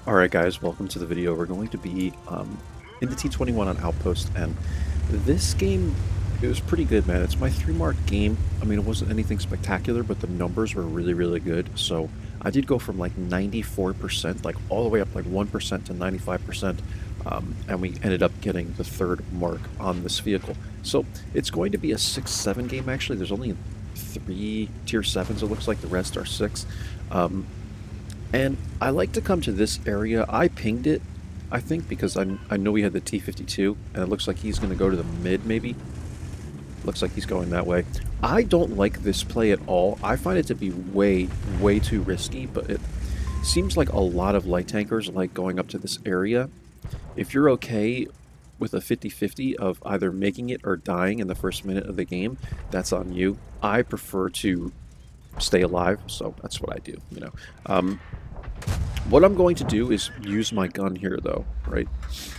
Alright guys, welcome to the video. We're going to be in the T21 on Outpost, and this game, it was pretty good, man. It's my 3-mark game. I mean, it wasn't anything spectacular, but the numbers were really, really good. So I did go from like 94%, like all the way up like 1% to 95%, and we ended up getting the 3rd mark on this vehicle. So it's going to be a 6-7 game, actually. There's only 3 tier 7s, it looks like. The rest are 6. And I like to come to this area. I pinged it, I think, because I know we had the T22, and it looks like he's going to go to the mid, maybe. Looks like he's going that way. I don't like this play at all. I find it to be way, way too risky, but it seems like a lot of light tankers like going up to this area. If you're okay with a 50-50 of either making it or dying in the first minute of the game, that's on you. I prefer to stay alive, so that's what I do, you know. What I'm going to do is use my gun here, though, right?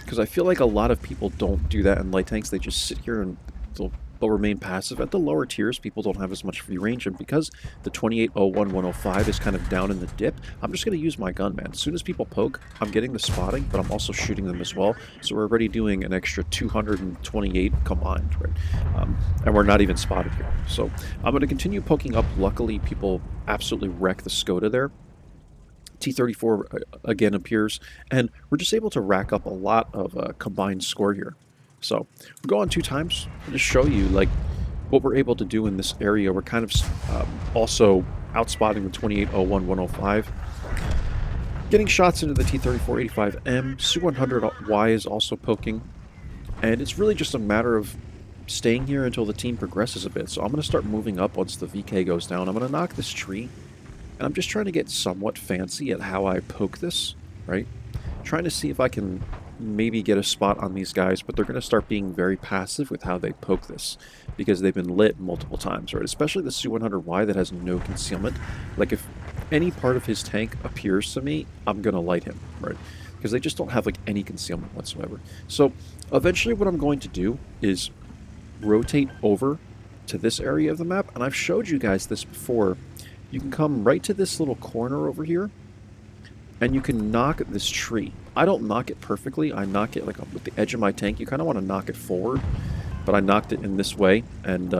Because I feel like a lot of people don't do that in light tanks. They just sit here and they'll remain passive. At the lower tiers, people don't have as much free range, and because the 2801-105 is kind of down in the dip, I'm just going to use my gun, man. As soon as people poke, I'm getting the spotting, but I'm also shooting them as well. So we're already doing an extra 228 combined, right? And we're not even spotted here. So I'm going to continue poking up. Luckily, people absolutely wreck the Skoda there. T34 again appears, and we're just able to rack up a lot of combined score here. So we'll go on 2 times to just show you like what we're able to do in this area. We're kind of also outspotting the 2801-105, getting shots into the T34-85M. Su-100Y is also poking, and it's really just a matter of staying here until the team progresses a bit. So I'm going to start moving up once the VK goes down. I'm going to knock this tree. And I'm just trying to get somewhat fancy at how I poke this, right? Trying to see if I can maybe get a spot on these guys, but they're going to start being very passive with how they poke this because they've been lit multiple times, right? Especially the Su-100Y that has no concealment. Like, if any part of his tank appears to me, I'm going to light him, right? Because they just don't have, like, any concealment whatsoever. So, eventually what I'm going to do is rotate over to this area of the map, and I've showed you guys this before. You can come right to this little corner over here, and you can knock this tree. I don't knock it perfectly. I knock it like with the edge of my tank. You kind of want to knock it forward, but I knocked it in this way, and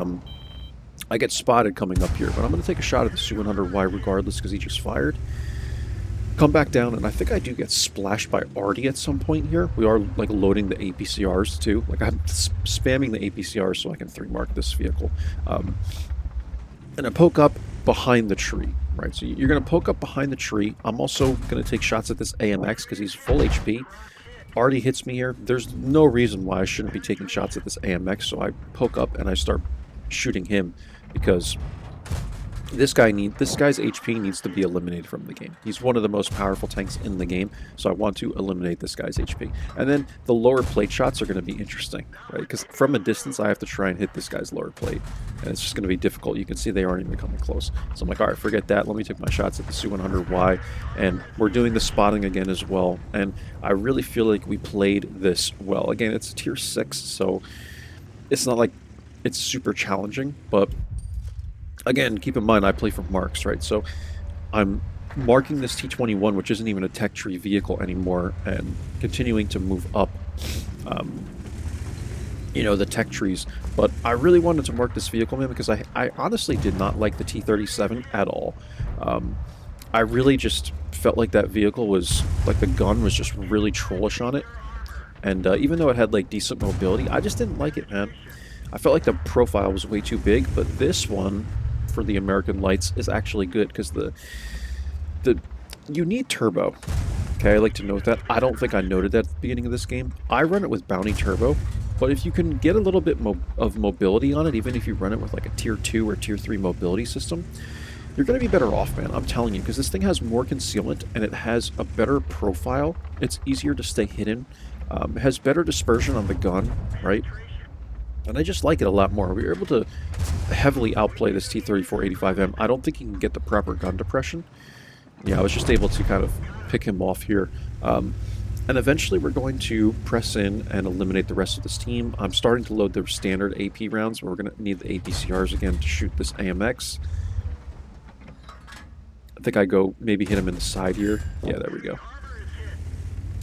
I get spotted coming up here. But I'm going to take a shot at the Su-100Y regardless because he just fired. Come back down, and I think I do get splashed by Artie at some point here. We are like loading the APCRs too. Like, I'm spamming the APCRs so I can 3-mark this vehicle. And I poke up behind the tree, right? So you're going to poke up behind the tree. I'm also going to take shots at this AMX because he's full HP. Artie hits me here. There's no reason why I shouldn't be taking shots at this AMX, so I poke up and I start shooting him because this guy's HP needs to be eliminated from the game. He's one of the most powerful tanks in the game, so I want to eliminate this guy's HP. And then the lower plate shots are going to be interesting, right? Because from a distance, I have to try and hit this guy's lower plate, and it's just going to be difficult. You can see they aren't even coming close. So I'm like, all right, forget that. Let me take my shots at the Su-100Y, and we're doing the spotting again as well. And I really feel like we played this well. Again, it's tier 6, so it's not like it's super challenging, but again, keep in mind, I play for marks, right? So I'm marking this T21, which isn't even a tech tree vehicle anymore, and continuing to move up, you know, the tech trees. But I really wanted to mark this vehicle, man, because I honestly did not like the T37 at all. I really just felt like that vehicle was, like, the gun was just really trollish on it. And even though it had, like, decent mobility, I just didn't like it, man. I felt like the profile was way too big, but this one for the American Lights is actually good because you need turbo. Okay, I like to note that. I don't think I noted that at the beginning of this game. I run it with Bounty Turbo, but if you can get a little bit of mobility on it, even if you run it with like a tier 2 or tier 3 mobility system, you're going to be better off, man. I'm telling you, because this thing has more concealment and it has a better profile. It's easier to stay hidden. It has better dispersion on the gun, right? And I just like it a lot more. We were able to heavily outplay this T34-85M. I don't think he can get the proper gun depression. Yeah, I was just able to kind of pick him off here. And eventually we're going to press in and eliminate the rest of this team. I'm starting to load the standard AP rounds. We're going to need the APCRs again to shoot this AMX. I think I go maybe hit him in the side here. Yeah, there we go.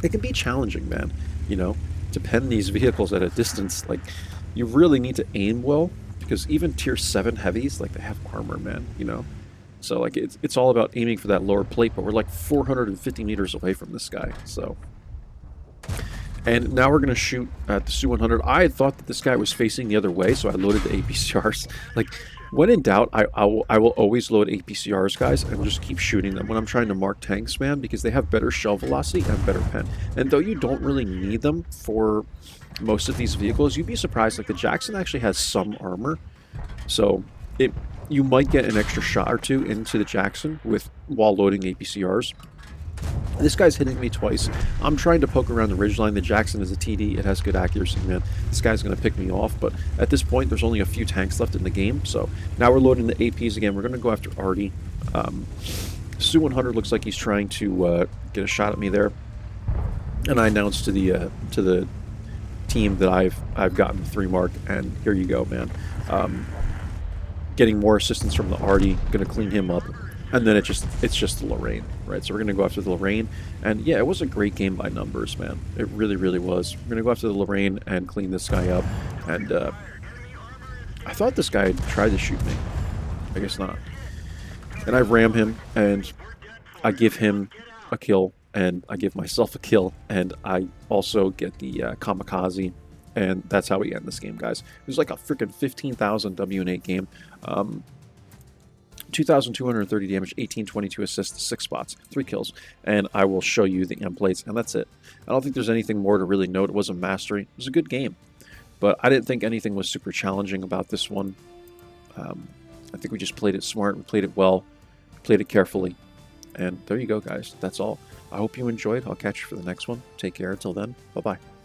it can be challenging, man, you know, to pen these vehicles at a distance. Like, you really need to aim well, because even tier 7 heavies, like, they have armor, man, you know? So, like, it's all about aiming for that lower plate, but we're like 450 meters away from this guy, so... And now we're going to shoot at the Su-100. I had thought that this guy was facing the other way, so I loaded the APCRs. Like, when in doubt, I will always load APCRs, guys, and just keep shooting them when I'm trying to mark tanks, man, because they have better shell velocity and better pen. And though you don't really need them for most of these vehicles, you'd be surprised. Like, the Jackson actually has some armor, so you might get an extra shot or two into the Jackson while loading APCRs. This guy's hitting me twice. I'm trying to poke around the ridgeline. The Jackson is a TD. It has good accuracy, man. This guy's going to pick me off, but at this point, there's only a few tanks left in the game, so now we're loading the APs again. We're going to go after Artie. Su-100 looks like he's trying to get a shot at me there, and I announced to the team that I've gotten the 3 mark, and here you go, man. Getting more assistance from the Artie. Going to clean him up. And then it's just the Lorraine, right? So we're going to go after the Lorraine. And yeah, it was a great game by numbers, man. It really, really was. We're going to go after the Lorraine and clean this guy up. And I thought this guy had tried to shoot me. I guess not. And I ram him, and I give him a kill, and I give myself a kill, and I also get the kamikaze. And that's how we end this game, guys. It was like a freaking 15,000 W8 game. 2,230 damage, 1822 assists, 6 spots, 3 kills, and I will show you the end plates, and that's it. I don't think there's anything more to really note. It was a mastery. It was a good game, but I didn't think anything was super challenging about this one. I think we just played it smart, we played it well, played it carefully, and there you go, guys. That's all. I hope you enjoyed. I'll catch you for the next one. Take care. Until then, bye-bye.